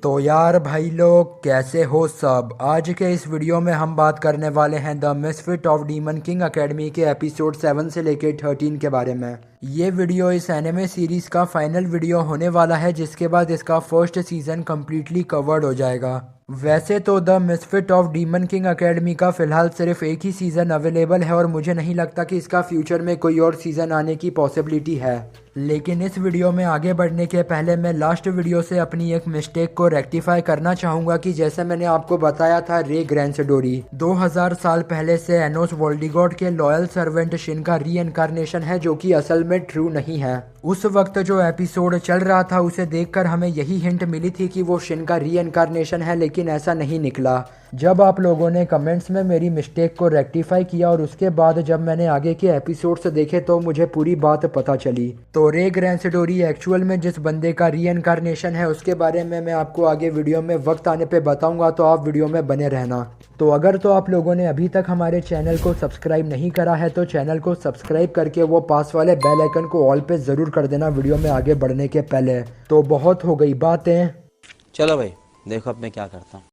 तो यार भाई लोग कैसे हो सब। आज के इस वीडियो में हम बात करने वाले हैं the misfit of demon king academy के एपिसोड 7 से लेकर 13 के बारे में। ये वीडियो इस एनिमे सीरीज का फाइनल वीडियो होने वाला है, जिसके बाद इसका फर्स्ट सीजन कम्प्लीटली कवर्ड हो जाएगा। वैसे तो the misfit of demon king academy का फिलहाल सिर्फ एक ही सीज़न अवेलेबल है और मुझे नहीं लगता कि इसका फ्यूचर में कोई और सीज़न आने की पॉसिबिलिटी है। लेकिन इस वीडियो में आगे बढ़ने के पहले मैं लास्ट वीडियो से अपनी एक मिस्टेक को रेक्टिफाई करना चाहूँगा कि जैसे मैंने आपको बताया था रे ग्रैंडोरी 2000 साल पहले से एनोस वोल्डिगॉड के लॉयल सर्वेंट शिन का री इनकारनेशन है, जो कि असल में ट्रू नहीं है। उस वक्त जो एपिसोड चल रहा था उसे देखकर हमें यही हिंट मिली थी कि वो शिन का री इनकारनेशन है, लेकिन ऐसा नहीं निकला। जब आप लोगों ने कमेंट्स में मेरी मिस्टेक को रेक्टिफाई किया और उसके बाद जब मैंने आगे के एपिसोड्स देखे तो मुझे पूरी बात पता चली। तो रे ग्रैंडोरी एक्चुअल में जिस बंदे का री इनकारनेशन है उसके बारे में मैं आपको आगे वीडियो में वक्त आने पे बताऊंगा, तो आप वीडियो में बने रहना। तो अगर तो आप लोगों ने अभी तक हमारे चैनल को सब्सक्राइब नहीं करा है तो चैनल को सब्सक्राइब करके वो पास वाले बेल आइकन को ऑल पे ज़रूर कर देना वीडियो में आगे बढ़ने के पहले। तो बहुत हो गई बातें, चलो भाई देखो अब मैं क्या करता हूँ।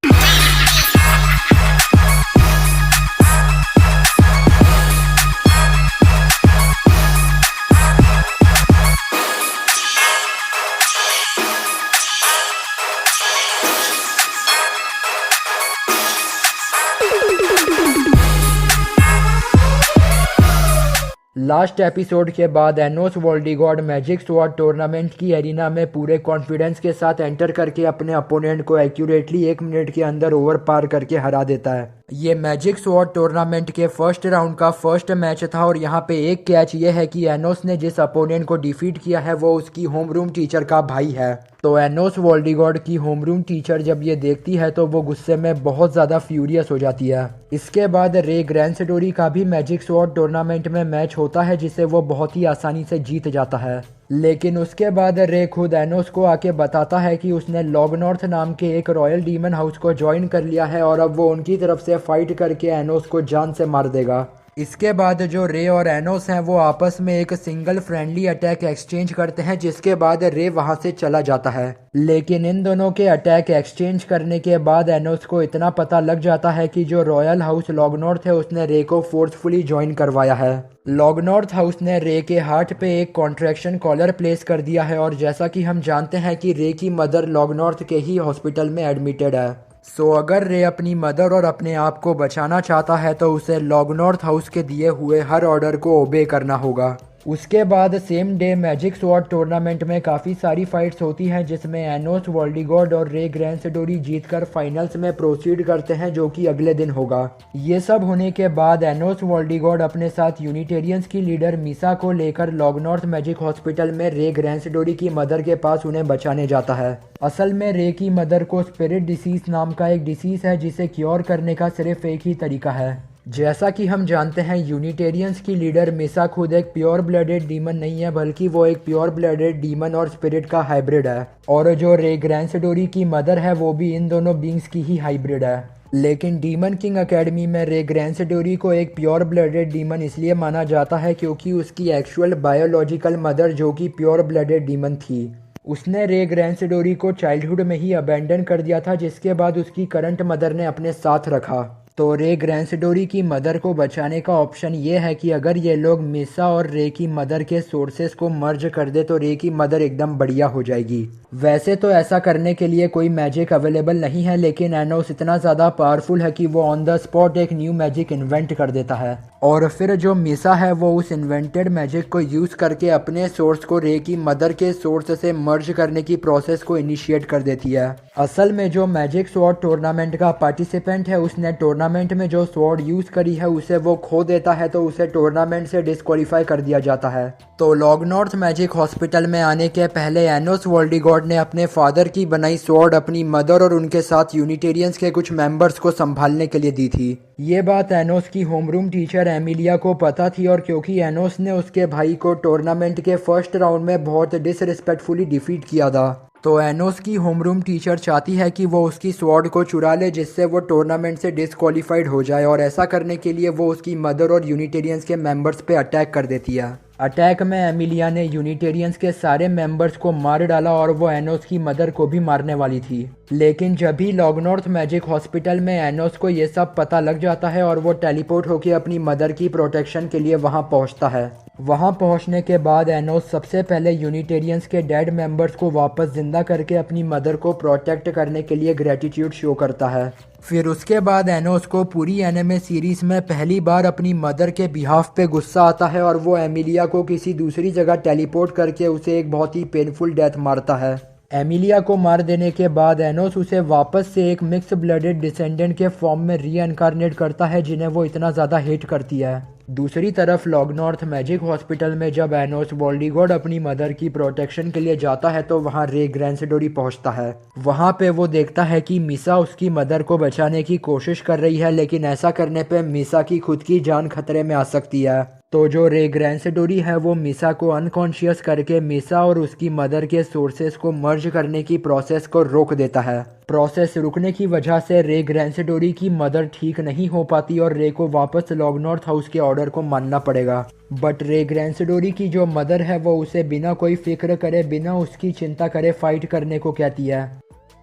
लास्ट एपिसोड के बाद एनोस वोल्डिगॉड मैजिक स्वॉर्ड टूर्नामेंट की एरिना में पूरे कॉन्फिडेंस के साथ एंटर करके अपने अपोनेंट को एक्यूरेटली 1 मिनट के अंदर ओवर पार करके हरा देता है। ये मैजिक स्वॉर्ड टूर्नामेंट के फर्स्ट राउंड का फर्स्ट मैच था और यहाँ पे एक कैच ये है कि एनोस ने जिस अपोनेंट को डिफीट किया है वो उसकी होमरूम टीचर का भाई है। तो एनोस वोल्डिगॉड की होमरूम टीचर जब ये देखती है तो वो गुस्से में बहुत ज़्यादा फ्यूरियस हो जाती है। इसके बाद रे ग्रैंडोरी का भी मैजिक स्वॉर्ड टूर्नामेंट में मैच होता है जिसे वो बहुत ही आसानी से जीत जाता है। लेकिन उसके बाद रे खुद एनोस को आके बताता है कि उसने लॉगनॉर्थ नाम के एक रॉयल डीमन हाउस को ज्वाइन कर लिया है और अब वो उनकी तरफ से फाइट करके एनोस को जान से मार देगा। इसके बाद जो रे और एनोस हैं वो आपस में एक सिंगल फ्रेंडली अटैक एक्सचेंज करते हैं, जिसके बाद रे वहां से चला जाता है। लेकिन इन दोनों के अटैक एक्सचेंज करने के बाद एनोस को इतना पता लग जाता है कि जो रॉयल हाउस लॉगनॉर्थ है उसने रे को फोर्सफुली ज्वाइन करवाया है। लॉगनॉर्थ हाउस ने रे के हार्ट पे एक कॉन्ट्रैक्शन कॉलर प्लेस कर दिया है और जैसा कि हम जानते हैं कि रे की मदर लॉगनॉर्थ के ही हॉस्पिटल में एडमिटेड है। सो अगर रे अपनी मदर और अपने आप को बचाना चाहता है तो उसे लॉगनॉर्थ हाउस के दिए हुए हर ऑर्डर को ओबे करना होगा। उसके बाद same day magic sword tournament में काफ़ी सारी फाइट्स होती हैं जिसमें एनोस वोल्डिगॉड और रे ग्रैंडोरी जीतकर फाइनल्स में प्रोसीड करते हैं, जो कि अगले दिन होगा। ये सब होने के बाद एनोस वोल्डिगॉड अपने साथ यूनिटेरियंस की लीडर मिसा को लेकर लॉगनॉर्थ मैजिक हॉस्पिटल में रे ग्रैंडोरी की मदर के पास उन्हें बचाने जाता है। असल में रे की मदर को स्पिरिट डिसीज नाम का एक डिसीज है जिसे क्योर करने का सिर्फ एक ही तरीका है। जैसा कि हम जानते हैं यूनिटेरियंस की लीडर मिसा खुद एक प्योर ब्लडेड डीमन नहीं है, बल्कि वो एक प्योर ब्लडेड डीमन और स्पिरिट का हाइब्रिड है। और जो रे ग्रैंडोरी की मदर है वो भी इन दोनों बींग्स की ही हाइब्रिड है। लेकिन डीमन किंग एकेडमी में रे ग्रैंडोरी को एक प्योर ब्लडेड डीमन इसलिए माना जाता है क्योंकि उसकी एक्चुअल बायोलॉजिकल मदर जो कि प्योर ब्लडेड डीमन थी उसने रे ग्रैंडोरी को चाइल्डहुड में ही अबेंडन कर दिया था, जिसके बाद उसकी करंट मदर ने अपने साथ रखा। तो रे ग्रैंडोरी की मदर को बचाने का ऑप्शन ये है कि अगर ये लोग मिसा और रे की मदर के सोर्सेस को मर्ज कर दे तो रे की मदर एकदम बढ़िया हो जाएगी। वैसे तो ऐसा करने के लिए कोई मैजिक अवेलेबल नहीं है, लेकिन एनोस इतना ज़्यादा पावरफुल है कि वो ऑन द स्पॉट एक न्यू मैजिक इन्वेंट कर देता है और फिर जो मिसा है वो उस इन्वेंटेड मैजिक को यूज़ करके अपने सोर्स को रे की मदर के सोर्स से मर्ज करने की प्रोसेस को इनिशिएट कर देती है। असल में जो मैजिक स्वॉर्ड टूर्नामेंट का पार्टिसिपेंट है उसने टूर्नामेंट में जो स्वॉर्ड यूज़ करी है उसे वो खो देता है, तो उसे टूर्नामेंट से डिस्क्वालीफाई कर दिया जाता है। तो लॉगनॉर्थ मैजिक हॉस्पिटल में आने के पहले एनोस वोल्डिगॉड ने अपने फादर की बनाई स्वॉर्ड अपनी मदर और उनके साथ यूनिटेरियंस के कुछ मेंबर्स को संभालने के लिए दी थी। ये बात एनोस की होमरूम टीचर एमिलिया को पता थी और क्योंकि एनोस ने उसके भाई को टूर्नामेंट के फर्स्ट राउंड में बहुत डिसरिस्पेक्टफुली डिफीट किया था, तो एनोस की होमरूम टीचर चाहती है कि वो उसकी स्वॉर्ड को चुरा ले जिससे वो टूर्नामेंट से डिस्क्वालीफाइड हो जाए, और ऐसा करने के लिए वो उसकी मदर और यूनिटेरियंस के मेंबर्स पे अटैक कर देती है। अटैक में एमिलिया ने यूनिटेरियंस के सारे मेंबर्स को मार डाला और वो एनोस की मदर को भी मारने वाली थी। लेकिन जब भी लॉगनॉर्थ मैजिक हॉस्पिटल में एनोस को ये सब पता लग जाता है और वो टेलीपोर्ट होकर अपनी मदर की प्रोटेक्शन के लिए वहां पहुंचता है। वहां पहुंचने के बाद एनोस सबसे पहले यूनिटेरियंस के डेड मेंबर्स को वापस जिंदा करके अपनी मदर को प्रोटेक्ट करने के लिए ग्रेटिट्यूड शो करता है। फिर उसके बाद एनोस को पूरी एनिमे सीरीज में पहली बार अपनी मदर के बिहाफ पे गुस्सा आता है और वो एमिलिया को किसी दूसरी जगह टेलीपोर्ट करके उसे एक बहुत ही पेनफुल डेथ मारता है। एमिलिया को मार देने के बाद एनोस उसे वापस से एक मिक्स ब्लडेड डिसेंडेंट के फॉर्म में रीइनकार्नेट करता है जिन्हें वो इतना ज़्यादा हेट करती है। दूसरी तरफ लॉगनॉर्थ मैजिक हॉस्पिटल में जब एनोस वोल्डिगॉड अपनी मदर की प्रोटेक्शन के लिए जाता है तो वहां रे ग्रैंडोरी पहुंचता है। वहां पे वो देखता है कि मिसा उसकी मदर को बचाने की कोशिश कर रही है, लेकिन ऐसा करने पे मिसा की खुद की जान खतरे में आ सकती है। तो जो रे ग्रैंडोरी है वो मिसा को अनकॉन्शियस करके मिसा और उसकी मदर के सोर्सेस को मर्ज करने की प्रोसेस को रोक देता है। प्रोसेस रुकने की वजह से रे ग्रैंडोरी की मदर ठीक नहीं हो पाती और रे को वापस लॉगनॉर्थ हाउस के ऑर्डर को मानना पड़ेगा। बट रे ग्रैंडोरी की जो मदर है वो उसे बिना कोई फिक्र करे, बिना उसकी चिंता करे फाइट करने को कहती है।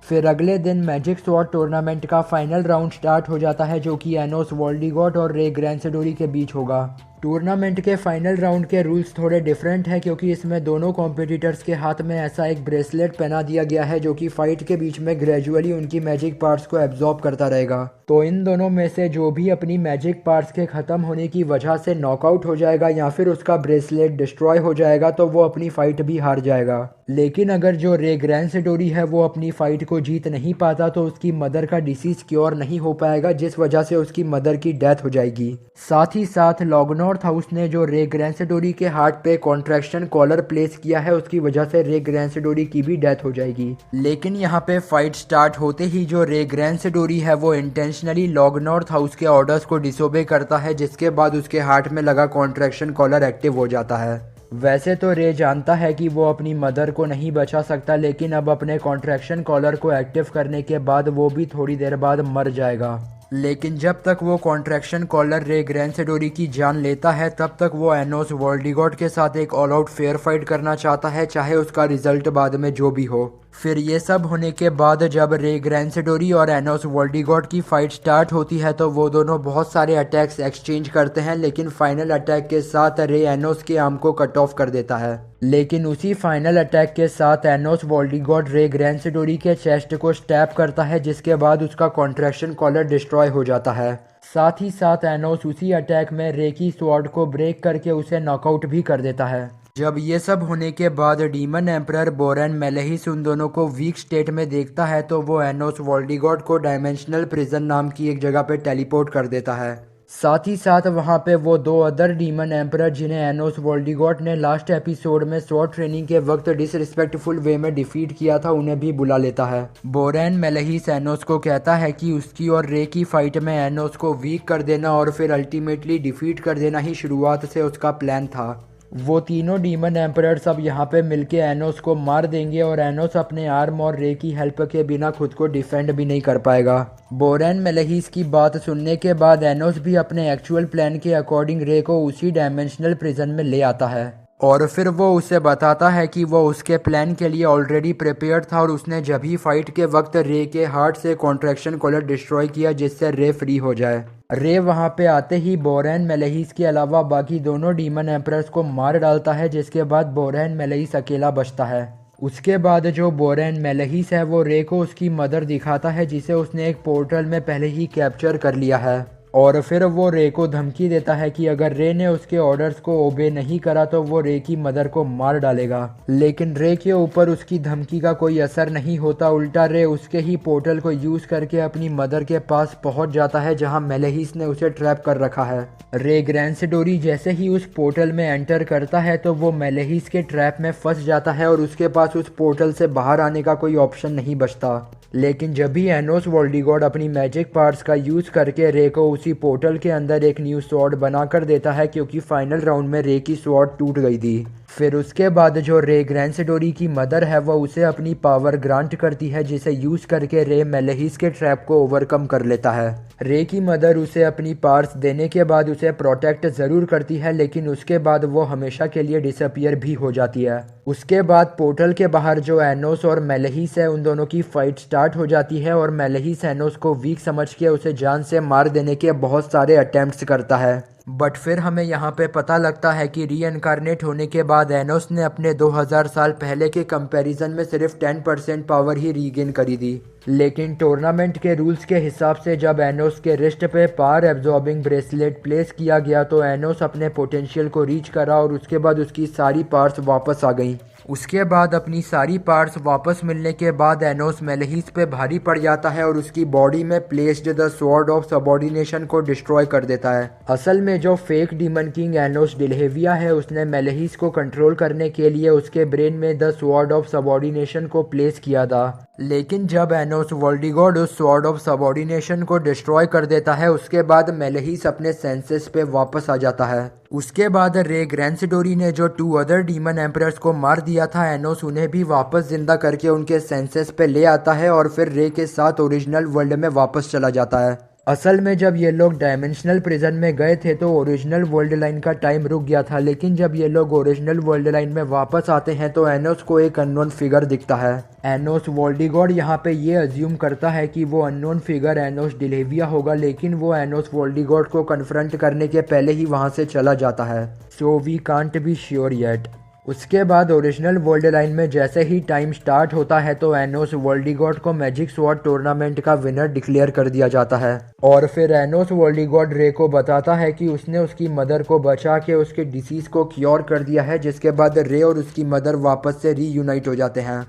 फिर अगले दिन मैजिक स्वॉर्ड टूर्नामेंट का फाइनल राउंड स्टार्ट हो जाता है जो कि एनोस वोल्डिगॉड और रे ग्रैंडोरी के बीच होगा। टूर्नामेंट के फाइनल राउंड के रूल्स थोड़े डिफरेंट है क्योंकि इसमें दोनों कॉम्पिटिटर्स के हाथ में ऐसा एक ब्रेसलेट पहना दिया गया है जो कि फाइट के बीच में ग्रेजुअली उनकी मैजिक पार्ट्स को एब्जॉर्ब करता रहेगा। तो इन दोनों में से जो भी अपनी मैजिक पार्ट्स के ख़त्म होने की वजह से नॉकआउट हो जाएगा या फिर उसका ब्रेसलेट डिस्ट्रॉय हो जाएगा तो वो अपनी फाइट भी हार जाएगा। लेकिन अगर जो रे ग्रैंडोरी है वो अपनी फाइट को जीत नहीं पाता तो उसकी मदर का डिसीज क्योर नहीं हो पाएगा, जिस वजह से उसकी मदर की डेथ हो जाएगी। साथ ही साथ लॉगनॉर्थ हाउस ने जो रे ग्रैंडोरी के हार्ट पे कॉन्ट्रैक्शन कॉलर प्लेस किया है उसकी वजह से रे ग्रैंडोरी की भी डेथ हो जाएगी। लेकिन यहाँ पे फाइट स्टार्ट होते ही जो रे ग्रैंडोरी है वो इंटेंशनली लॉगनॉर्थ हाउस के ऑर्डर्स को डिसोबे करता है, जिसके बाद उसके हार्ट में लगा कॉन्ट्रैक्शन कॉलर एक्टिव हो जाता है। वैसे तो रे जानता है कि वो अपनी मदर को नहीं बचा सकता, लेकिन अब अपने कॉन्ट्रैक्शन कॉलर को एक्टिव करने के बाद वो भी थोड़ी देर बाद मर जाएगा। लेकिन जब तक वो कॉन्ट्रैक्शन कॉलर रे ग्रैंडोरी की जान लेता है तब तक वो एनोस वोल्डिगॉड के साथ एक ऑल आउट फेयर फाइट करना चाहता है, चाहे उसका रिजल्ट बाद में जो भी हो। फिर ये सब होने के बाद जब रे ग्रैंडोरी और एनोस वोल्डिगॉड की फाइट स्टार्ट होती है तो वो दोनों बहुत सारे अटैक्स एक्सचेंज करते हैं, लेकिन फाइनल अटैक के साथ रे एनोस के आर्म को कट ऑफ कर देता है। लेकिन उसी फाइनल अटैक के साथ एनोस वोल्डिगॉड रे ग्रैंडोरी के चेस्ट को स्टैप करता है, जिसके बाद उसका कॉन्ट्रैक्शन कॉलर डिस्ट्रॉय हो जाता है। साथ ही साथ एनोस उसी अटैक में रे की स्वॉर्ड को ब्रेक करके उसे नॉकआउट भी कर देता है। जब ये सब होने के बाद डीमन एम्परर बोरेन मेलेहिस उन दोनों को वीक स्टेट में देखता है तो वो एनोस वोल्डिगॉड को डायमेंशनल प्रिजन नाम की एक जगह पे टेलीपोर्ट कर देता है। साथ ही साथ वहां पे वो दो अदर डीमन एम्परर जिन्हें एनोस वोल्डिगॉड ने लास्ट एपिसोड में स्वॉर्ड ट्रेनिंग के वक्त डिसरिस्पेक्टफुल वे में डिफीट किया था, उन्हें भी बुला लेता है। बोरेन मेलेहिस एनोस को कहता है कि उसकी और रे की फाइट में एनोस को वीक कर देना और फिर अल्टीमेटली डिफीट कर देना ही शुरुआत से उसका प्लान था। वो तीनों डीमन एम्परर सब यहाँ पे मिलके एनोस को मार देंगे और एनोस अपने आर्म और रे की हेल्प के बिना खुद को डिफेंड भी नहीं कर पाएगा। बोरेन मेलेहिस की बात सुनने के बाद एनोस भी अपने एक्चुअल प्लान के अकॉर्डिंग रे को उसी डायमेंशनल प्रिजन में ले आता है और फिर वो उसे बताता है कि वो उसके प्लान के लिए ऑलरेडी प्रिपेयर्ड था और उसने जब ही फाइट के वक्त रे के हार्ट से कॉन्ट्रैक्शन कॉलर डिस्ट्रॉय किया जिससे रे फ्री हो जाए। रे वहां पे आते ही बोरेन मेलेहिस के अलावा बाकी दोनों डीमन एम्परर्स को मार डालता है, जिसके बाद बोरेन मेलेहिस अकेला बचता है। उसके बाद जो बोरेन मेलेहिस है वो रे को उसकी मदर दिखाता है जिसे उसने एक पोर्टल में पहले ही कैप्चर कर लिया है और फिर वो रे को धमकी देता है कि अगर रे ने उसके ऑर्डर्स को ओबे नहीं करा तो वो रे की मदर को मार डालेगा। लेकिन रे के ऊपर उसकी धमकी का कोई असर नहीं होता, उल्टा रे उसके ही पोर्टल को यूज करके अपनी मदर के पास पहुंच जाता है जहां मेलेहिस ने उसे ट्रैप कर रखा है। रे ग्रैंडोरी जैसे ही उस पोर्टल में एंटर करता है तो वो मेलेहिस के ट्रैप में फंस जाता है और उसके पास उस पोर्टल से बाहर आने का कोई ऑप्शन नहीं बचता। लेकिन जब भी एनोस वोल्डिगॉड अपनी मैजिक पार्ट्स का यूज करके रे को उसी पोर्टल के अंदर एक न्यू स्वॉर्ड बना कर देता है क्योंकि फाइनल राउंड में रे की स्वॉर्ड टूट गई थी। फिर उसके बाद जो रे ग्रैंडोरी की मदर है वह उसे अपनी पावर ग्रांट करती है जिसे यूज करके रे मेलेहिस के ट्रैप को ओवरकम कर लेता है। रे की मदर उसे अपनी पावर्स देने के बाद उसे प्रोटेक्ट जरूर करती है लेकिन उसके बाद वो हमेशा के लिए डिसअपियर भी हो जाती है। उसके बाद पोर्टल के बाहर जो एनोस और मेलेहिस है उन दोनों की फाइट स्टार्ट हो जाती है और मेलेहिस एनोस को वीक समझ के उसे जान से मार देने के बहुत सारे अटेम्प्ट्स करता है। बट फिर हमें यहाँ पे पता लगता है कि रीइनकार्नेट होने के बाद एनोस ने अपने 2000 साल पहले के कंपैरिजन में सिर्फ 10% पावर ही रीगेन करी थी। लेकिन टूर्नामेंट के रूल्स के हिसाब से जब एनोस के रिस्ट पे पावर एब्जॉर्बिंग ब्रेसलेट प्लेस किया गया तो एनोस अपने पोटेंशियल को रीच करा और उसके बाद उसकी सारी पावर्स वापस आ गई। उसके बाद अपनी सारी पार्ट्स वापस मिलने के बाद एनोस मेलेहिस पे भारी पड़ जाता है और उसकी बॉडी में placed the sword of subordination को डिस्ट्रॉय कर देता है। असल में जो फेक डीमन किंग एनोस डिल्हेविया है उसने मेलेहिस को कंट्रोल करने के लिए उसके ब्रेन में द स्वॉर्ड ऑफ सबऑर्डिनेशन को प्लेस किया था। लेकिन जब एनोस वोल्डिगॉड उस स्वॉर्ड ऑफ सबऑर्डिनेशन को डिस्ट्रॉय कर देता है उसके बाद मेलेहिस अपने सेंसेस पे वापस आ जाता है। उसके बाद रे ग्रैंडोरी ने जो 2 अदर डीमन एम्परर्स को मार दिया था एनोस उन्हें भी वापस जिंदा करके उनके सेंसेस पे ले आता है और फिर रे के साथ ओरिजिनल वर्ल्ड में वापस चला जाता है। असल में जब ये लोग डायमेंशनल प्रिजन में गए थे तो ओरिजिनल वर्ल्ड लाइन का टाइम रुक गया था लेकिन जब ये लोग ओरिजिनल वर्ल्ड लाइन में वापस आते हैं तो एनोस को एक अननोन फिगर दिखता है। एनोस वोल्डिगॉड यहाँ पे ये अज्यूम करता है कि वो अननोन फिगर एनोस डिल्हेविया होगा लेकिन वो एनोस वोल्डिगॉड को कन्फ्रंट करने के पहले ही वहाँ से चला जाता है। So we can't be sure yet. उसके बाद ओरिजिनल वर्ल्ड लाइन में जैसे ही टाइम स्टार्ट होता है तो एनोस वोल्डिगॉड को मैजिक स्वॉर्ड टूर्नामेंट का विनर डिक्लेयर कर दिया जाता है और फिर एनोस वोल्डिगॉड रे को बताता है कि उसने उसकी मदर को बचा के उसके डिसीज को क्योर कर दिया है जिसके बाद रे और उसकी मदर वापस से रीयूनाइट हो जाते हैं।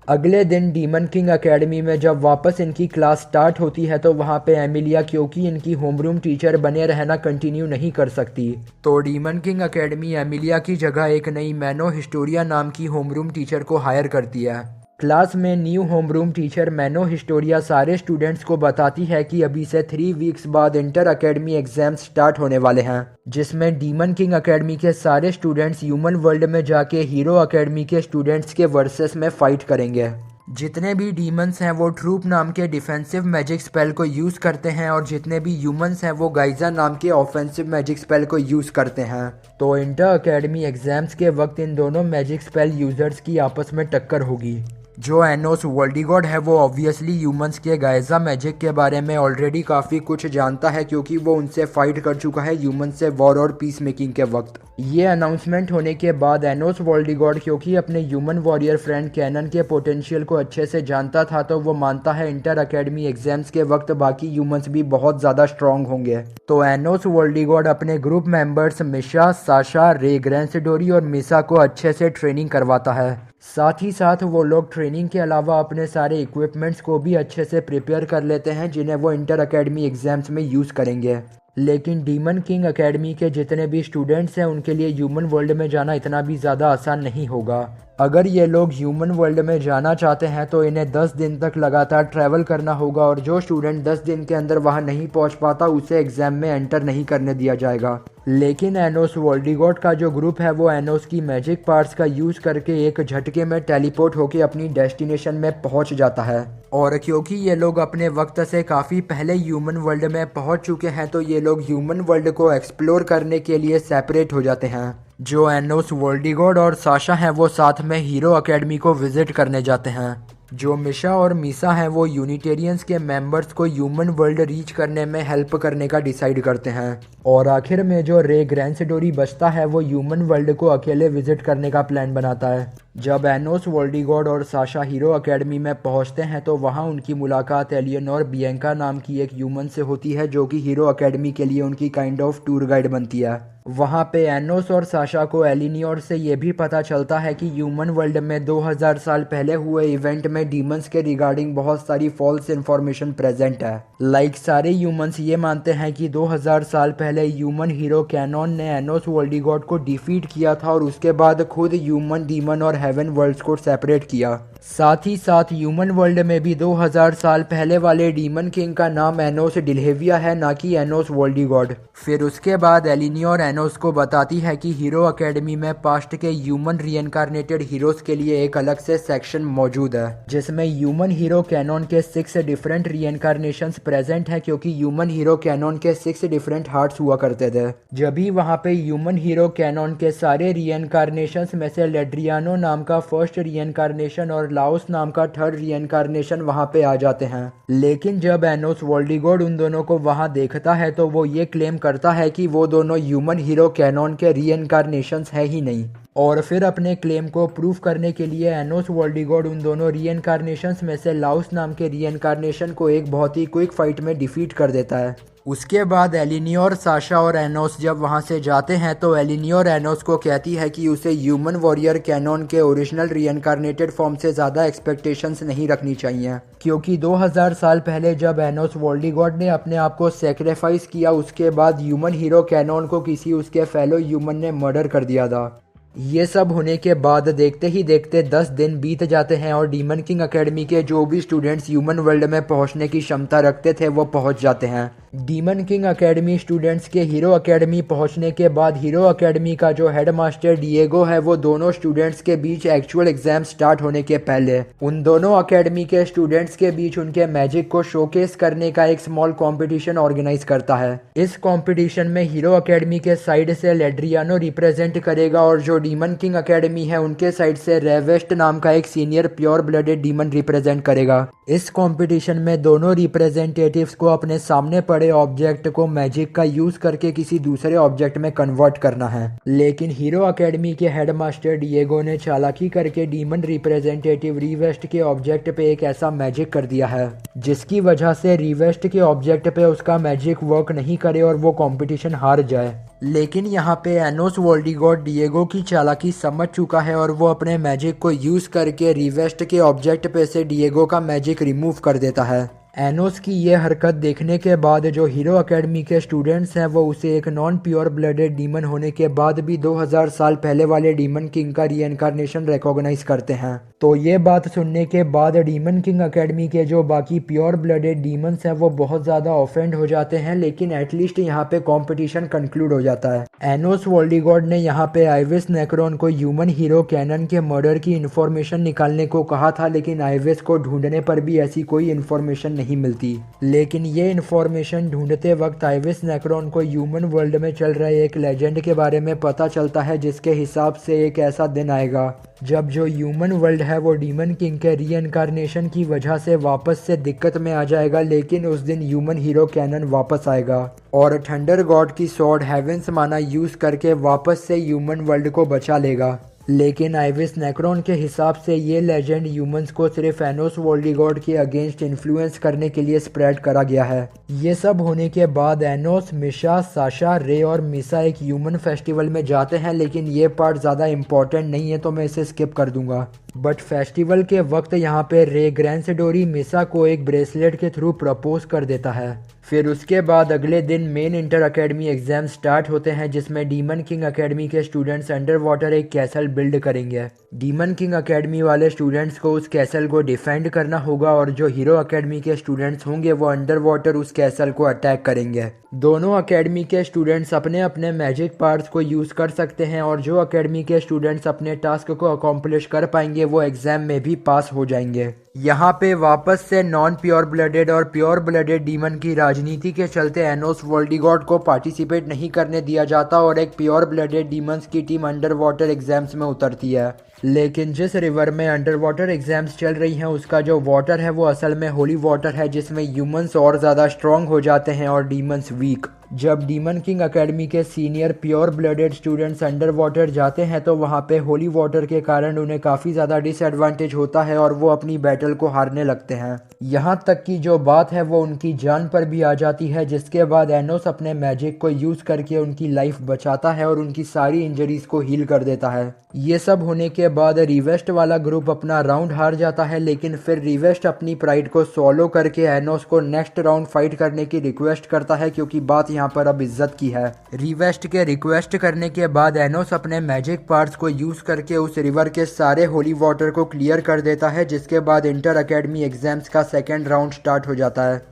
अगले दिन डीमन किंग एकेडमी में जब वापस इनकी क्लास स्टार्ट होती है तो वहाँ पे एमिलिया क्योंकि इनकी होमरूम टीचर बने रहना कंटिन्यू नहीं कर सकती तो डीमन किंग एकेडमी एमिलिया की जगह एक नई मैनो हिस्टोरिया नाम की होमरूम टीचर को हायर करती है। क्लास में न्यू होमरूम टीचर मैनो हिस्टोरिया सारे स्टूडेंट्स को बताती है कि अभी से 3 वीक्स बाद इंटर एकेडमी एग्जाम्स स्टार्ट होने वाले हैं जिसमें डीमन किंग एकेडमी के सारे स्टूडेंट्स ह्यूमन वर्ल्ड में जाके हीरो एकेडमी के स्टूडेंट्स के वर्सेस में फाइट करेंगे। जितने भी डीमंस हैं वो ट्रूप नाम के डिफेंसिव मैजिक स्पेल को यूज करते हैं और जितने भी ह्यूमंस हैं वो गाइजा नाम के ऑफेंसिव मैजिक स्पेल को यूज करते हैं। तो इंटर एकेडमी एग्जाम्स के वक्त इन दोनों मैजिक स्पेल यूजर्स की आपस में टक्कर होगी। जो एनोस वोल्डिगॉड है वो ऑब्वियसली ह्यूमंस के गाइजा मैजिक के बारे में ऑलरेडी काफ़ी कुछ जानता है क्योंकि वो उनसे फाइट कर चुका है ह्यूमन से वॉर और पीस मेकिंग के वक्त। ये अनाउंसमेंट होने के बाद एनोस वोल्डिगॉड क्योंकि अपने ह्यूमन वॉरियर फ्रेंड कैनन के पोटेंशियल को अच्छे से जानता था तो वो मानता है इंटर एकेडमी एग्जाम्स के वक्त बाकी ह्यूमंस भी बहुत ज़्यादा स्ट्रॉन्ग होंगे। तो एनोस वोल्डिगॉड अपने ग्रुप मेंबर्स मिशा, साशा, रे ग्रैंडोरी और मिसा को अच्छे से ट्रेनिंग करवाता है। साथ ही साथ वो लोग ट्रेनिंग के अलावा अपने सारे इक्विपमेंट्स को भी अच्छे से प्रिपेयर कर लेते हैं जिन्हें वो इंटर एकेडमी एग्जाम्स में यूज़ करेंगे। लेकिन डीमन किंग एकेडमी के जितने भी स्टूडेंट्स हैं उनके लिए ह्यूमन वर्ल्ड में जाना इतना भी ज़्यादा आसान नहीं होगा। अगर ये लोग ह्यूमन वर्ल्ड में जाना चाहते हैं तो इन्हें 10 दिन तक लगातार ट्रैवल करना होगा और जो स्टूडेंट 10 दिन के अंदर वहां नहीं पहुंच पाता उसे एग्जाम में एंटर नहीं करने दिया जाएगा। लेकिन एनोस वोल्डिगॉड का जो ग्रुप है वो एनोस की मैजिक पार्ट्स का यूज करके एक झटके में टेलीपोर्ट होकर अपनी डेस्टिनेशन में पहुंच जाता है और क्योंकि ये लोग अपने वक्त से काफ़ी पहले ह्यूमन वर्ल्ड में पहुंच चुके हैं तो ये लोग ह्यूमन वर्ल्ड को एक्सप्लोर करने के लिए सेपरेट हो जाते हैं। जो एनोस वोल्डिगॉड और साशा हैं वो साथ में हीरो एकेडमी को विजिट करने जाते हैं। जो मिशा और मीसा हैं वो यूनिटेरियंस के मेंबर्स को ह्यूमन वर्ल्ड रीच करने में हेल्प करने का डिसाइड करते हैं और आखिर में जो रे ग्रैंडोरी बचता है वो ह्यूमन वर्ल्ड को अकेले विजिट करने का प्लान बनाता है। जब एनोस वोल्डिगॉड और साशा हीरो एकेडमी में पहुंचते हैं तो वहां उनकी मुलाकात एलियनोर बियंका नाम की एक ह्यूमन से होती है जो कि हीरो एकेडमी के लिए उनकी काइंड ऑफ टूर गाइड बनती है। वहां पे एनोस और साशा को एलिनियोर से ये भी पता चलता है कि ह्यूमन वर्ल्ड में 2000 साल पहले हुए इवेंट में डीमंस के रिगार्डिंग बहुत सारी फॉल्स इन्फॉर्मेशन प्रेजेंट है। सारे ह्यूमंस ये मानते हैं कि 2000 साल पहले ह्यूमन हीरो कैनन ने एनोस वोल्डिगॉड को डिफीट किया था और उसके बाद खुद ह्यूमन, डीमन और हेवन वर्ल्ड्स को सेपरेट किया। साथ ही साथ ह्यूमन वर्ल्ड में भी 2000 साल पहले वाले डीमन किंग का नाम एनोस डिल्हेविया है, ना कि एनोस वोल्डिगॉड। फिर उसके बाद एलिनियोर एनोस को बताती है कि हीरो एकेडमी में पास्ट के ह्यूमन रीइंकार्नेटेड हीरोज के लिए एक अलग से सेक्शन मौजूद है, जिसमें ह्यूमन हीरो कैनन के 6 डिफरेंट रीइंकार्नेशंस प्रेजेंट है, क्योंकि ह्यूमन हीरो कैनन के 6 डिफरेंट हार्ट्स हुआ करते थे। जब भी वहाँ पे ह्यूमन हीरो कैनन के सारे रीइंकार्नेशंस में से लेड्रियानो नाम का फर्स्ट रीइंकार्नेशन और लाओस नाम का थर्ड रीइंकार्नेशन वहां पे आ जाते हैं। लेकिन जब एनोस वोल्डिगॉड उन दोनों को वहां देखता है तो वो ये क्लेम करता है कि वो दोनों ह्यूमन हीरो कैनन के रीइंकार्नेशंस है ही नहीं। और फिर अपने क्लेम को प्रूव करने के लिए एनोस वोल्डिगॉड उन दोनों रीइंकार्नेशंस में से लाओस नाम के रीइंकार्नेशन को एक बहुत ही क्विक फाइट में डिफीट कर देता है। उसके बाद एलिनियोर, साशा और एनोस जब वहां से जाते हैं तो एलिनियोर एनोस को कहती है कि उसे ह्यूमन वॉरियर कैनन के ओरिजिनल रीइंकार्नेटेड फॉर्म से ज़्यादा एक्सपेक्टेशंस नहीं रखनी चाहिए, क्योंकि 2000 साल पहले जब एनोस वोल्डिगॉड ने अपने आप को सेक्रीफाइस किया, उसके बाद ह्यूमन हीरो कैनन को किसी उसके फेलो ह्यूमन ने मर्डर कर दिया था। ये सब होने के बाद देखते ही देखते 10 दिन बीत जाते हैं और डीमन किंग एकेडमी के जो भी स्टूडेंट्स ह्यूमन वर्ल्ड में पहुंचने की क्षमता रखते थे वो पहुंच जाते हैं। डीमन किंग एकेडमी स्टूडेंट्स के हीरो एकेडमी पहुंचने के बाद हीरो एकेडमी का जो हेडमास्टर डिएगो है वो दोनों स्टूडेंट्स के बीच एक्चुअल एग्जाम स्टार्ट होने के पहले उन दोनों एकेडमी के स्टूडेंट्स के बीच उनके मैजिक को शोकेस करने का एक स्मॉल कंपटीशन ऑर्गेनाइज करता है। इस कंपटीशन में हीरो एकेडमी के साइड से लेड्रियानो रिप्रेजेंट करेगा और जो डीमन किंग एकेडमी है उनके साइड से रेवेस्ट नाम का एक senior pure blooded demon represent करेगा। इस कंपटीशन में दोनों रिप्रेजेंटेटिव्स को अपने सामने पड़े ऑब्जेक्ट को मैजिक का यूज करके किसी दूसरे ऑब्जेक्ट में कन्वर्ट करना है। लेकिन हीरो एकेडमी के हेडमास्टर डिएगो ने चालाकी करके डीमन रिप्रेजेंटेटिव रिवेस्ट के ऑब्जेक्ट पे एक ऐसा मैजिक कर दिया है जिसकी वजह से रिवेस्ट के ऑब्जेक्ट पे उसका मैजिक वर्क नहीं करे और वो कंपटीशन हार जाए। लेकिन यहाँ पे एनोस वोल्डिगॉड डिएगो की चालाकी समझ चुका है और वो अपने मैजिक को यूज करके रिवेस्ट के ऑब्जेक्ट पे से डिएगो का मैजिक रिमूव कर देता है। एनोस की ये हरकत देखने के बाद जो हीरो एकेडमी के स्टूडेंट्स हैं वो उसे एक नॉन प्योर ब्लडेड डीमन होने के बाद भी 2000 साल पहले वाले डीमन किंग का रीइंकार्नेशन रिकॉग्नाइज करते हैं। तो ये बात सुनने के बाद डीमन किंग एकेडमी के जो बाकी प्योर ब्लडेड डीमंस हैं वो बहुत ज़्यादा ऑफेंड हो जाते हैं, लेकिन एटलीस्ट यहाँ पे कंपटीशन कंक्लूड हो जाता है। एनोस वोल्डिगॉड ने यहाँ पे आइविस नेक्रोन को ह्यूमन हीरो कैनन के मर्डर की इन्फॉर्मेशन निकालने को कहा था, लेकिन आइविस को ढूंढने पर भी ऐसी कोई इन्फॉर्मेशन नहीं मिलती। लेकिन ये इन्फॉर्मेशन ढूंढते वक्त आइविस नेक्रोन को ह्यूमन वर्ल्ड में चल रहे एक लेजेंड के बारे में पता चलता है, जिसके हिसाब से एक ऐसा दिन आएगा जब जो ह्यूमन वर्ल्ड है वो डीमन किंग के रीइंकार्नेशन की वजह से वापस से दिक्कत में आ जाएगा। लेकिन उस दिन ह्यूमन हीरो कैनन वापस आएगा और थंडर गॉड की स्वॉर्ड हेवेंस माना यूज करके वापस से ह्यूमन वर्ल्ड को बचा लेगा। लेकिन आइविस नेक्रोन के हिसाब से ये लेजेंड ह्यूमंस को सिर्फ एनोस वोल्डिगॉड के अगेंस्ट इन्फ्लुएंस करने के लिए स्प्रेड करा गया है। ये सब होने के बाद एनोस, मिशा, साशा, रे और मिसा एक ह्यूमन फेस्टिवल में जाते हैं, लेकिन ये पार्ट ज़्यादा इम्पोर्टेंट नहीं है तो मैं इसे स्किप कर दूंगा। बट फेस्टिवल के वक्त यहाँ पे रे ग्रैंसडोरी मिसा को एक ब्रेसलेट के थ्रू प्रपोज कर देता है। फिर उसके बाद अगले दिन main inter academy exam start होते हैं, जिसमें डीमन किंग अकेडमी के स्टूडेंट्स अंडर वाटर एक कैसल बिल्ड करेंगे। डीमन किंग अकेडमी वाले स्टूडेंट्स को उस कैसल को डिफेंड करना होगा और जो हीरो अकेडमी के स्टूडेंट्स होंगे वो अंडर वाटर उस कैसल को अटैक करेंगे। दोनों अकेडमी के स्टूडेंट्स अपने अपने मैजिक पार्ट्स को यूज कर सकते हैं और जो अकेडमी के स्टूडेंट्स अपने टास्क को अकॉम्प्लिश कर पाएंगे वो एग्जाम में भी पास हो जाएंगे। यहाँ पे वापस से नॉन प्योर ब्लडेड और प्योर ब्लडेड डीमन की राजनीति के चलते एनोस वोल्डिगॉड को पार्टिसिपेट नहीं करने दिया जाता और एक प्योर ब्लडेड डीमंस की टीम अंडर वाटर एग्जाम्स में उतरती है। लेकिन जिस रिवर में अंडर वाटर एग्जाम्स चल रही हैं उसका जो वाटर है वो असल में होली वाटर है, जिसमें ह्यूमंस और ज़्यादा स्ट्रांग हो जाते हैं और डीमंस वीक। जब डीमन किंग एकेडमी के senior pure blooded students under water जाते हैं तो वहाँ पे होली वाटर के कारण उन्हें काफ़ी ज़्यादा डिसएडवांटेज होता है और वो अपनी बैटल को हारने लगते हैं। यहाँ तक कि जो बात है वो उनकी जान पर भी आ जाती है, जिसके बाद एनोस अपने मैजिक को यूज़ करके उनकी लाइफ बचाता है और उनकी सारी इंजरीज को हील कर देता है। ये सब होने के बाद रिवेस्ट वाला ग्रुप अपना राउंड हार जाता है, लेकिन फिर रिवेस्ट अपनी प्राइड को सॉलो करके एनोस को नेक्स्ट राउंड फाइट करने की रिक्वेस्ट करता है, क्योंकि बात यहाँ पर अब इज्जत की है। रिवेस्ट के रिक्वेस्ट करने के बाद एनोस अपने मैजिक पार्ट्स को यूज करके उस रिवर के सारे होली वाटर को क्लियर कर देता है, जिसके बाद इंटर एकेडमी एग्जाम्स का सेकेंड राउंड स्टार्ट हो जाता है।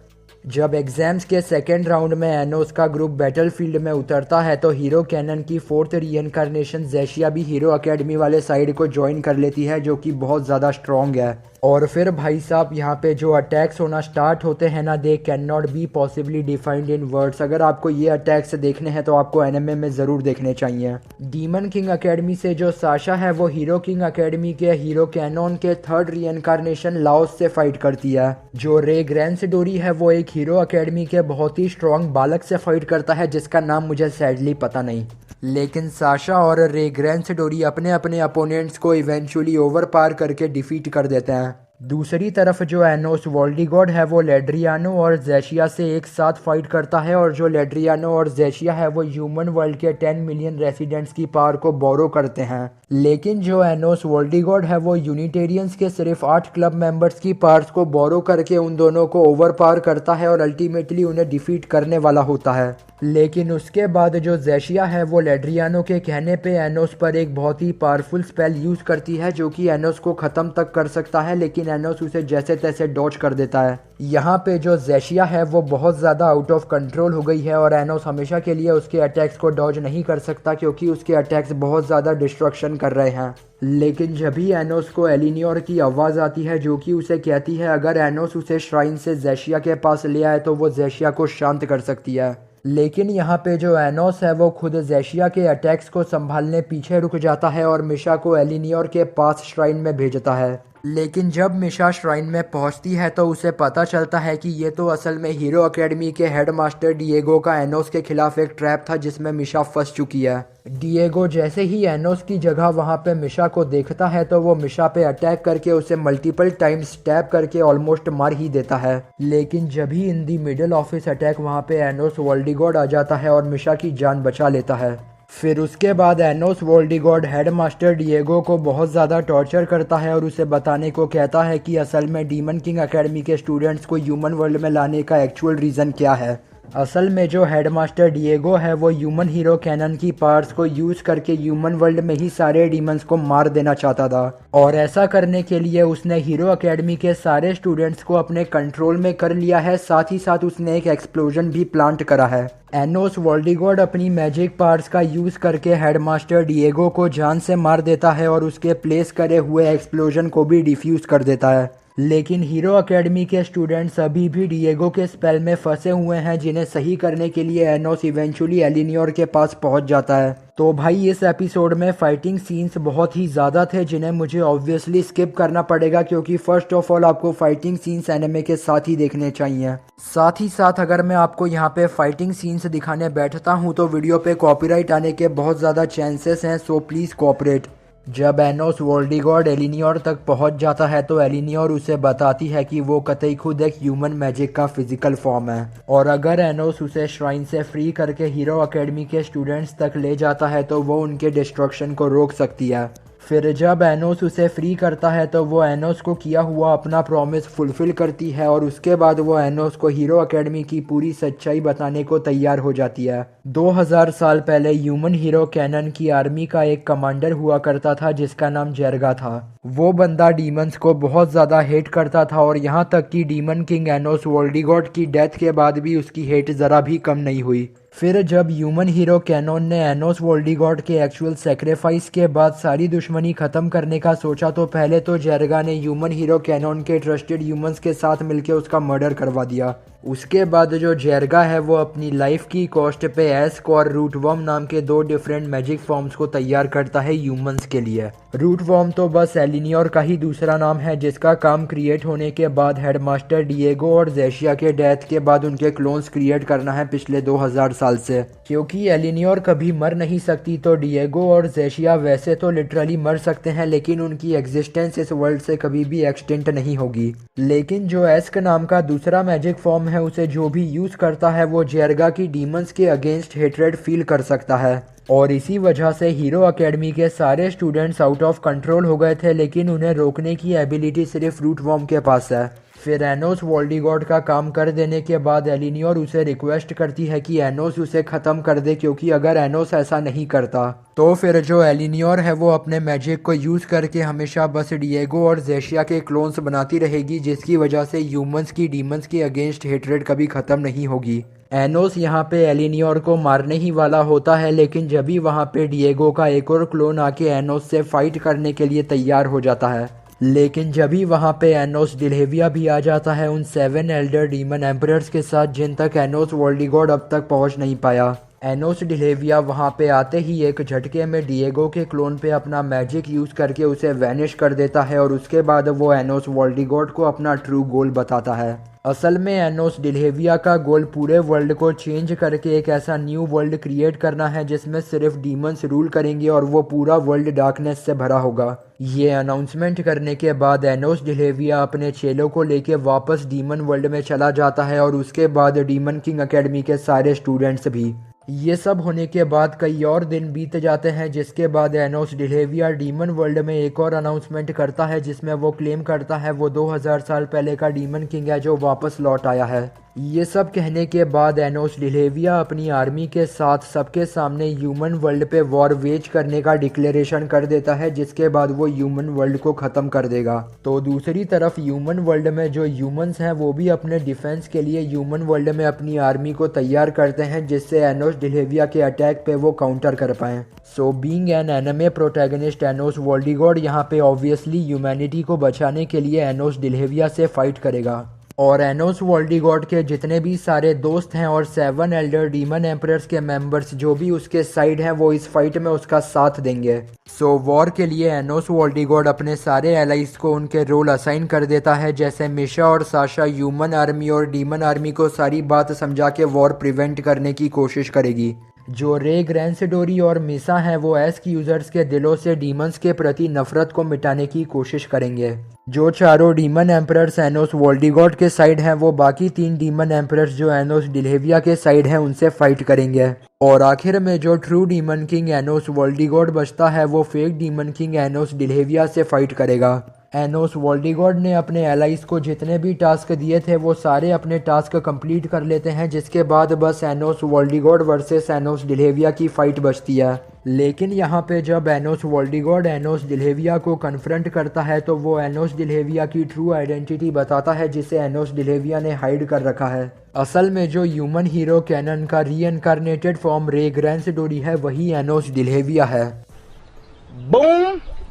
जब एग्जाम्स के सेकेंड राउंड में एनोस का ग्रुप बैटलफील्ड में उतरता है तो हीरो कैनन की फोर्थ रीइंकार्नेशन ज़ेशिया भी हीरो अकेडमी वाले साइड को ज्वाइन कर लेती है, जो कि बहुत ज़्यादा स्ट्रॉन्ग है। और फिर भाई साहब यहाँ पे जो अटैक्स होना स्टार्ट होते हैं ना, they can not be possibly defined in words. अगर आपको ये अटैक्स देखने हैं तो आपको एनिमे में ज़रूर देखने चाहिए। डीमन किंग अकेडमी से जो साशा है वो हीरो किंग अकेडमी के हीरो कैनन के थर्ड रीइंकार्नेशन लाओस से फाइट करती है। जो रे ग्रैंडोरी है वो एक हीरो अकेडमी के बहुत ही स्ट्रॉन्ग बालक से फाइट करता है, जिसका नाम मुझे सैडली पता नहीं। लेकिन साशा और रे ग्रैंडोरी अपने अपने अपोनेंट्स को इवेंचुअली ओवर पार करके डिफीट कर देते हैं। दूसरी तरफ जो एनोस वोल्डिगॉड है वो लेड्रियानो और ज़ेशिया से एक साथ फाइट करता है, और जो लेड्रियानो और ज़ेशिया है वो ह्यूमन वर्ल्ड के 10 मिलियन रेसिडेंट्स की पावर को बोरो करते हैं। लेकिन जो एनोस वोल्डिगॉड है वो यूनिटेरियंस के सिर्फ 8 क्लब मेंबर्स की पावर्स को बोरो करके उन दोनों को ओवर पावर करता है और अल्टीमेटली उन्हें डिफीट करने वाला होता है। लेकिन उसके बाद जो ज़ेशिया है वो लेड्रियानो के कहने पे एनोस पर एक बहुत ही पावरफुल स्पेल यूज करती है, जो कि एनोस को खत्म तक कर सकता है, लेकिन एनोस उसे जैसे तैसे डॉज कर देता है। यहाँ पे जो ज़ेशिया है वो बहुत ज़्यादा आउट ऑफ कंट्रोल हो गई है और एनोस हमेशा के लिए उसके अटैक्स को डॉज नहीं कर सकता, क्योंकि उसके अटैक्स बहुत ज़्यादा डिस्ट्रक्शन कर रहे हैं। लेकिन जब भी एनोस को एलिनियोर की आवाज़ आती है जो कि उसे कहती है अगर एनोस उसे श्राइन से ज़ेशिया के पास ले आए तो वो ज़ेशिया को शांत कर सकती है। लेकिन यहाँ पे जो एनोस है वो खुद ज़ेशिया के अटैक्स को संभालने पीछे रुक जाता है और मिशा को एलिनियोर के पास श्राइन में भेजता है। लेकिन जब मिशा श्राइन में पहुंचती है तो उसे पता चलता है कि ये तो असल में हीरो अकेडमी के हेडमास्टर डिएगो का एनोस के खिलाफ एक ट्रैप था जिसमें मिशा फंस चुकी है। डिएगो जैसे ही एनोस की जगह वहां पे मिशा को देखता है तो वो मिशा पे अटैक करके उसे मल्टीपल टाइम्स स्टैब करके ऑलमोस्ट मार ही देता है। लेकिन जब ही इन दी मिडिल ऑफिस अटैक वहां पे एनोस वोल्डिगॉड आ जाता है और मिशा की जान बचा लेता है। फिर उसके बाद एनोस वोल्डिगॉड हेडमास्टर डिएगो को बहुत ज़्यादा टॉर्चर करता है और उसे बताने को कहता है कि असल में डीमन किंग अकेडमी के स्टूडेंट्स को ह्यूमन वर्ल्ड में लाने का एक्चुअल रीज़न क्या है। असल में जो हेडमास्टर डिएगो है वो ह्यूमन हीरो कैनन की पावर्स को यूज करके ह्यूमन वर्ल्ड में ही सारे डीमंस को मार देना चाहता था, और ऐसा करने के लिए उसने हीरो अकेडमी के सारे स्टूडेंट्स को अपने कंट्रोल में कर लिया है। साथ ही साथ उसने एक एक्सप्लोजन भी प्लांट करा है। एनोस वोल्डिगॉड अपनी मैजिक पावर्स का यूज करके हेडमास्टर डिएगो को जान से मार देता है और उसके प्लेस करे हुए एक्सप्लोजन को भी डिफ्यूज कर देता है। लेकिन हीरो अकेडमी के स्टूडेंट्स अभी भी डिएगो के स्पेल में फंसे हुए हैं, जिन्हें सही करने के लिए एनोस इवेंचुअली एलिनियोर के पास पहुंच जाता है। तो भाई इस एपिसोड में फाइटिंग सीन्स बहुत ही ज़्यादा थे जिन्हें मुझे ऑब्वियसली स्किप करना पड़ेगा, क्योंकि फर्स्ट ऑफ ऑल आपको फाइटिंग सीन्स एनिमे के साथ ही देखने चाहिए। साथ ही साथ अगर मैं आपको यहाँ पे फाइटिंग सीन्स दिखाने बैठता हूँ तो वीडियो पे कॉपीराइट आने के बहुत ज़्यादा चांसेस हैं, सो प्लीज़ कोऑपरेट। जब एनोस वोल्डिगॉड एलिनियोर तक पहुंच जाता है तो एलिनियोर उसे बताती है कि वो कतई खुद एक ह्यूमन मैजिक का फिजिकल फॉर्म है, और अगर एनोस उसे श्राइन से फ्री करके हीरो अकेडमी के स्टूडेंट्स तक ले जाता है तो वो उनके डिस्ट्रक्शन को रोक सकती है। फिर जब एनोस उसे फ्री करता है तो वो एनोस को किया हुआ अपना प्रॉमिस फुलफिल करती है, और उसके बाद वो एनोस को हीरो अकेडमी की पूरी सच्चाई बताने को तैयार हो जाती है। 2000 साल पहले ह्यूमन हीरो कैनन की आर्मी का एक कमांडर हुआ करता था जिसका नाम जेरगा था। वो बंदा डीमंस को बहुत ज़्यादा हेट करता था, और यहाँ तक कि डीमन किंग एनोस वोल्डिगॉड की डेथ के बाद भी उसकी हेट ज़रा भी कम नहीं हुई। फिर जब ह्यूमन हीरो कैनन ने एनोस वोल्डिगॉड के एक्चुअल सेक्रीफाइस के बाद सारी दुश्मनी खत्म करने का सोचा तो पहले तो जेरगा ने ह्यूमन हीरो कैनन के ट्रस्टेड ह्यूमंस के साथ मिलकर उसका मर्डर करवा दिया। उसके बाद जो जेरगा है वो अपनी लाइफ की कॉस्ट पे एस्क और रूटवर्म नाम के 2 डिफरेंट मैजिक फॉर्म्स को तैयार करता है ह्यूमंस के लिए। रूटवर्म तो बस एलिनियोर का ही दूसरा नाम है, जिसका काम क्रिएट होने के बाद हेडमास्टर डिएगो और ज़ेशिया के डेथ के बाद उनके क्लोन्स क्रिएट करना है पिछले 2000 साल से। क्योंकि एलिनियोर कभी मर नहीं सकती तो डिएगो और ज़ेशिया वैसे तो लिटरली मर सकते हैं, लेकिन उनकी एग्जिस्टेंस इस वर्ल्ड से कभी भी एक्सटेंट नहीं होगी। लेकिन जो एस्क नाम का दूसरा मैजिक फॉर्म है उसे जो भी यूज करता है वो जेरगा की डीमंस के अगेंस्ट हेट्रेड फील कर सकता है, और इसी वजह से हीरो अकेडमी के सारे स्टूडेंट्स आउट ऑफ कंट्रोल हो गए थे, लेकिन उन्हें रोकने की एबिलिटी सिर्फ रूटवर्म के पास है। फिर एनोस वोल्डिगॉर्ड का काम कर देने के बाद एलिनियोर उसे रिक्वेस्ट करती है कि एनोस उसे ख़त्म कर दे, क्योंकि अगर एनोस ऐसा नहीं करता तो फिर जो एलिनियोर है वो अपने मैजिक को यूज़ करके हमेशा बस डिएगो और जेशिया के क्लोन्स बनाती रहेगी, जिसकी वजह से ह्यूमंस की डीमंस के अगेंस्ट हेट्रेड कभी ख़त्म नहीं होगी। एनोस यहाँ पे एलिनियोर को मारने ही वाला होता है, लेकिन जब भी वहाँ पे डिएगो का एक और क्लोन आके एनोस से फाइट करने के लिए तैयार हो जाता है, लेकिन जब भी वहाँ पे एनोस डिलेविया भी आ जाता है उन 7 एल्डर डीमन एम्परर्स के साथ, जिन तक एनोस वोल्डिगॉर्ड अब तक पहुँच नहीं पाया। एनोस डिलेविया वहाँ पे आते ही एक झटके में डिएगो के क्लोन पे अपना मैजिक यूज़ करके उसे वैनिश कर देता है और उसके बाद वो एनोस वोल्डिगॉर्ड को अपना ट्रू गोल बताता है। असल में एनोस डिलेविया का गोल पूरे वर्ल्ड को चेंज करके एक ऐसा न्यू वर्ल्ड क्रिएट करना है जिसमें सिर्फ डीमंस रूल करेंगे और वो पूरा वर्ल्ड डार्कनेस से भरा होगा। ये अनाउंसमेंट करने के बाद एनोस डिलेविया अपने चेलों को लेके वापस डीमन वर्ल्ड में चला जाता है और उसके बाद डीमन किंग एकेडमी के सारे स्टूडेंट्स भी। ये सब होने के बाद कई और दिन बीत जाते हैं, जिसके बाद एनोस डिलेविया डीमन वर्ल्ड में एक और अनाउंसमेंट करता है जिसमें वो क्लेम करता है वो 2000 साल पहले का डीमन किंग है जो वापस लौट आया है। ये सब कहने के बाद एनोस डिलेविया अपनी आर्मी के साथ सबके सामने ह्यूमन वर्ल्ड पे वॉर वेज करने का डिक्लेरेशन कर देता है, जिसके बाद वो ह्यूमन वर्ल्ड को ख़त्म कर देगा। तो दूसरी तरफ ह्यूमन वर्ल्ड में जो ह्यूमंस हैं वो भी अपने डिफेंस के लिए ह्यूमन वर्ल्ड में अपनी आर्मी को तैयार करते हैं, जिससे एनोस डिलेविया के अटैक पे वो काउंटर कर पाएँ। So being an anime protagonist Anos Voldigoad यहाँ पे ऑब्वियसली ह्यूमैनिटी को बचाने के लिए एनोस डिलेविया से फाइट करेगा और एनोस वोल्डिगॉर्ड के जितने भी सारे दोस्त हैं और 7 एल्डर डीमन एम्परर्स के मेंबर्स जो भी उसके साइड हैं वो इस फाइट में उसका साथ देंगे। सो वॉर के लिए एनोस वोल्डिगॉर्ड अपने सारे एलाइज को उनके रोल असाइन कर देता है, जैसे मिशा और साशा ह्यूमन आर्मी और डीमन आर्मी को सारी बात समझा के वॉर प्रिवेंट करने की कोशिश करेगी। जो रे ग्रैंसडोरी और मिसा हैं वो एस्क यूजर्स के दिलों से डीमंस के प्रति नफरत को मिटाने की कोशिश करेंगे। जो चारों डीमन एम्परर्स एनोस वोल्डिगॉर्ड के साइड हैं वो बाकी 3 डीमन एम्परर्स जो एनोस डिलेविया के साइड हैं उनसे फाइट करेंगे। और आखिर में जो ट्रू डीमन किंग एनोस वोल्डिगॉर्ड बचता है वो फेक डीमन किंग एनोस डिलेविया से फाइट करेगा। एनोस वोल्डिगॉर्ड ने अपने एलाइज को जितने भी टास्क दिए थे वो सारे अपने टास्क कंप्लीट कर लेते हैं, जिसके बाद बस एनोस वोल्डिगॉर्ड वर्सेस एनोस डिलेविया की फाइट बचती है। लेकिन यहाँ पे जब एनोस वोल्डिगॉर्ड एनोस डिलेविया को कन्फ्रंट करता है तो वो एनोस डिलेविया की ट्रू आइडेंटिटी बताता है, जिसे एनोस डिलेविया ने हाइड कर रखा है। असल में जो ह्यूमन हीरो कैनन का रीइनकार्नेटेड फॉर्म रे ग्रैंसडोरी है वही एनोस डिलेविया है।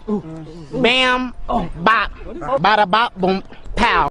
Boom, bam, bop, bada bop, boom, pow.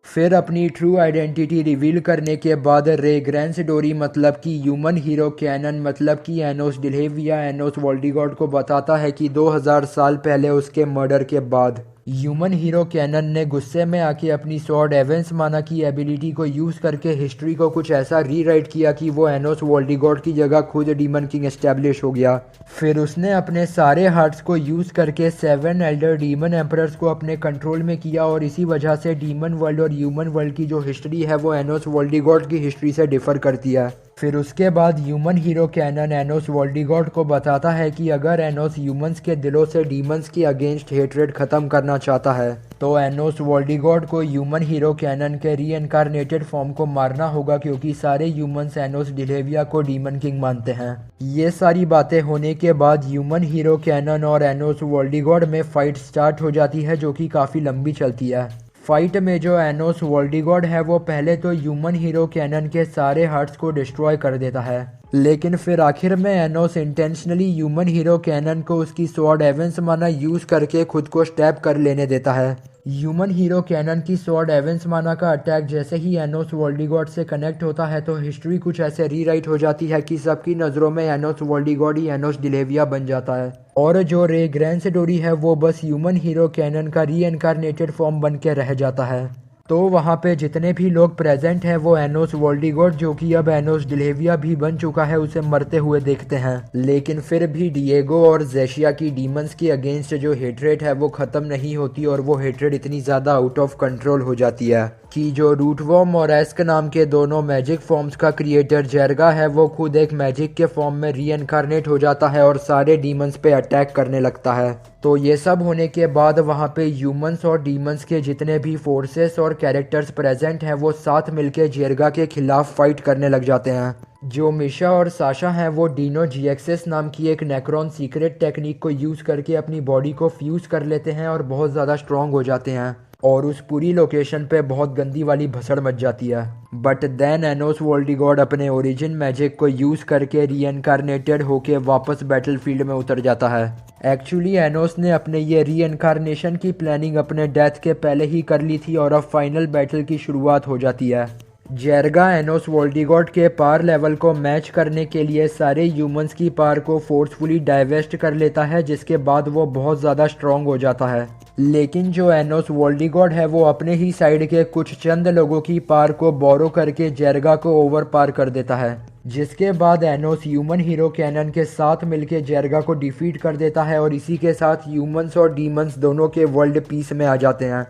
फिर अपनी ट्रू आइडेंटिटी रिवील करने के बाद रे ग्रैंसडोरी मतलब कि ह्यूमन हीरो कैनन मतलब कि एनोस डिलेविया एनोस वोल्डिगॉर्ड को बताता है कि 2000 साल पहले उसके मर्डर के बाद ह्यूमन हीरो कैनन ने गुस्से में आके अपनी स्वॉर्ड एवेंस माना की एबिलिटी को यूज करके हिस्ट्री को कुछ ऐसा रीराइट किया कि वो एनोस वोल्डिगॉर्ड की जगह खुद डीमन किंग एस्टेब्लिश हो गया। फिर उसने अपने सारे हार्ट्स को यूज करके 7 एल्डर डीमन एम्परर्स को अपने कंट्रोल में किया और इसी वजह से डीमन वर्ल्ड और ह्यूमन वर्ल्ड की जो हिस्ट्री है वो एनोस वोल्डिगॉर्ड की हिस्ट्री से डिफर करती है। फिर उसके बाद ह्यूमन हीरो कैनन एनोस वोल्डिगॉर्ड को बताता है कि अगर एनोस ह्यूमंस के दिलों से डीमंस के अगेंस्ट हेट्रेड खत्म करना चाहता है तो एनोस वोल्डिगॉर्ड को ह्यूमन हीरो कैनन के रीइनकार्नेटेड फॉर्म को मारना होगा, क्योंकि सारे ह्यूमंस एनोस डिलेविया को डीमन किंग मानते हैं। ये सारी बातें होने के बाद ह्यूमन हीरो कैनन और एनोस वोल्डिगॉर्ड में फाइट स्टार्ट हो जाती है, जो कि काफ़ी लंबी चलती है। फाइट में जो एनोस वोल्डिगॉर्ड है वो पहले तो ह्यूमन हीरो कैनन के सारे हार्ट्स को डिस्ट्रॉय कर देता है, लेकिन फिर आखिर में एनोस इंटेंशनली ह्यूमन हीरो कैनन को उसकी स्वॉर्ड एवेंस माना यूज करके खुद को स्टैब कर लेने देता है। ह्यूमन हीरो कैनन की स्वॉर्ड एवेंस माना का अटैक जैसे ही एनोस वोल्डिगॉर्ड से कनेक्ट होता है तो हिस्ट्री कुछ ऐसे रीराइट हो जाती है कि सबकी नज़रों में एनोस वोल्डिगॉर्ड ही एनोस डिलेविया बन जाता है और जो रे ग्रैंसडोरी है वो बस ह्यूमन हीरो कैनन का रीइनकार्नेटेड फॉर्म बन के रह जाता है। तो वहाँ पे जितने भी लोग प्रेजेंट हैं वो एनोस वोल्डिगॉर्ड जो कि अब एनोस डिलेविया भी बन चुका है उसे मरते हुए देखते हैं, लेकिन फिर भी डिएगो और जेशिया की डीमंस के अगेंस्ट जो हेट्रेड है वो ख़त्म नहीं होती और वो हेट्रेड इतनी ज़्यादा आउट ऑफ कंट्रोल हो जाती है कि जो रूटवॉर्म और एस्क नाम के दोनों मैजिक फॉर्म्स का क्रिएटर जेरगा है वो खुद एक मैजिक के फॉर्म में रीइनकार्नेट हो जाता है और सारे डीमंस पे अटैक करने लगता है। तो ये सब होने के बाद वहाँ पे ह्यूमंस और डीमंस के जितने भी फोर्सेस और कैरेक्टर्स प्रेजेंट हैं वो साथ मिलके जेरगा के खिलाफ फाइट करने लग जाते हैं। जो मिशा और साशा हैं वो डीनो जीएक्सेस नाम की एक नेक्रोन सीक्रेट टेक्निक को यूज़ करके अपनी बॉडी को फ्यूज़ कर लेते हैं और बहुत ज़्यादा स्ट्रॉन्ग हो जाते हैं और उस पूरी लोकेशन पे बहुत गंदी वाली भसड़ मच जाती है। बट देन एनोस वोल्डिगॉड अपने ओरिजिन मैजिक को यूज़ करके रीइनकार्नेटेड होके वापस बैटलफील्ड में उतर जाता है। एक्चुअली एनोस ने अपने ये रीइनकार्नेशन की प्लानिंग अपने डेथ के पहले ही कर ली थी और अब फाइनल बैटल की शुरुआत हो जाती है। जेरगा एनोस वोल्डिगॉड के पावर लेवल को मैच करने के लिए सारे ह्यूमंस की पावर को फोर्सफुली डाइवेस्ट कर लेता है, जिसके बाद वो बहुत ज़्यादा स्ट्रॉन्ग हो जाता है। लेकिन जो एनोस वोल्डिगॉड है वो अपने ही साइड के कुछ चंद लोगों की पावर को बोरो करके जेरगा को ओवर पार कर देता है, जिसके बाद एनोस ह्यूमन हीरो कैनन के साथ मिलके जेरगा को डिफीट कर देता है और इसी के साथ ह्यूमंस और डीमंस दोनों के वर्ल्ड पीस में आ जाते हैं।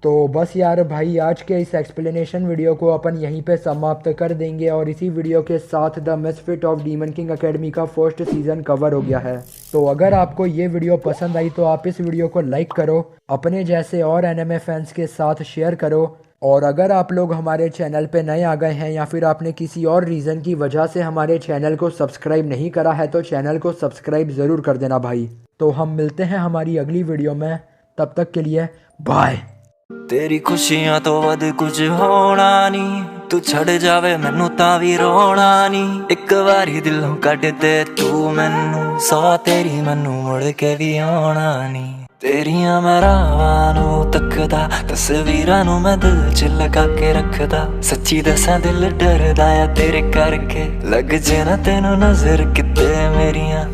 तो बस यार भाई, आज के इस एक्सप्लेनेशन वीडियो को अपन यहीं पे समाप्त कर देंगे और इसी वीडियो के साथ the misfit of demon king academy का फर्स्ट सीजन कवर हो गया है। तो अगर आपको ये वीडियो पसंद आई तो आप इस वीडियो को लाइक करो, अपने जैसे और एनिमे फैंस के साथ शेयर करो, और अगर आप लोग हमारे चैनल पे नए आ गए हैं या फिर आपने किसी और रीज़न की वजह से हमारे चैनल को सब्सक्राइब नहीं करा है तो चैनल को सब्सक्राइब ज़रूर कर देना भाई। तो हम मिलते हैं हमारी अगली वीडियो में, तब तक के लिए बाय। तेरी खुशियां तो वध कुछ होना नहीं, तू छड़ जावे मैनू तां भी रोना नहीं। एक बारी दिलों कट दे तू मैनू, सौ तेरी मैनू मुड़ के भी आना नहीं। तेरियां मैं रावां नू तकदा, तस्वीरां नू मैं दिल च लगा के रखदा। सच्ची दसां दिल डरदा आ तेरे करके, लग जे ना तेनू नजर किते मेरियां।